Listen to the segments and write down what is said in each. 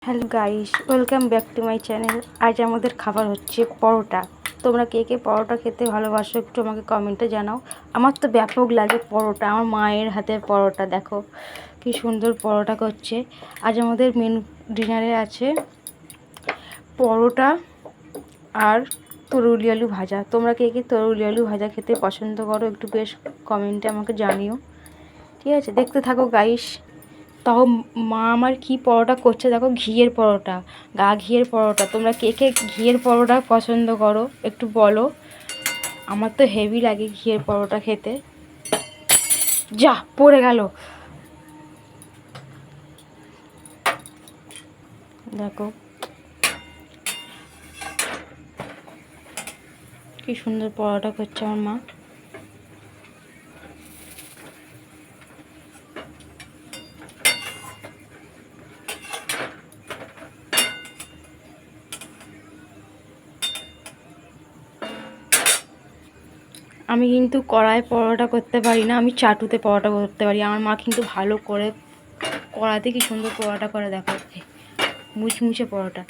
Hello guys, welcome back to my channel. আজ আমাদের খাবার হচ্ছে পরোটা। তোমরা কে কে পরোটা খেতে ভালোবাসো একটু আমাকে কমেন্টে জানাও। আমার তো ব্যাপক লাগে পরোটা। আমার মায়ের হাতের পরোটা দেখো কি সুন্দর পরোটা করছে। আজ আমাদের মেনু ডিনারে আছে পরোটা আর তরুলি আলু ভাজা। তোমরা কে কে তরুলি আলু ভাজা খেতে পছন্দ করো একটু বেশ কমেন্টে আমাকে জানিও। ঠিক আছে, দেখতে থাকো গাইস। তাও মা আমার কি পরোটা করছে দেখো, ঘিয়ের পরোটা, গা ঘিয়ের পরোটা। তোমরা কে কে ঘিয়ের পরোটা পছন্দ করো একটু বলো। আমার তো হেভি লাগে ঘিয়ের পরোটা খেতে। যা পড়ে গেল, দেখো কি সুন্দর পরোটা করছে আমার মা। আমি কিন্তু কড়াই পরোটা করতে পারি না, আমি চাটুতে পরোটা করতে পারি। আমার মা কিন্তু ভালো করে কড়াতে কি সুন্দর পরোটা করে দেখো, মুচমুচে পরোটা।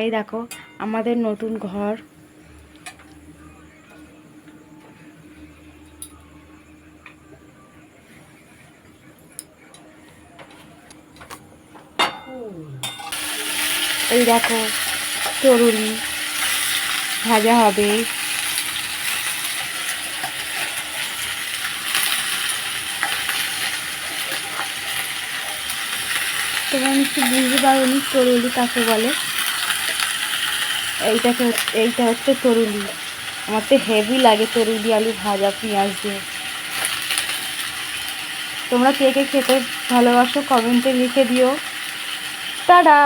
এই দেখো আমাদের নতুন ঘর, এই দেখো তরুলি ভাজা হবে। তোমরা নিশ্চয়ই বুঝতে পারোনি তরুলি কাকে বলে। এইটা হচ্ছে তরুলি। আমার তো হেভি লাগে তরুলি আলু ভাজা পেঁয়াজ দিয়ে। তোমরা কে কে খেতে ভালোবাসো কমেন্টে লিখে দিও। টাটা।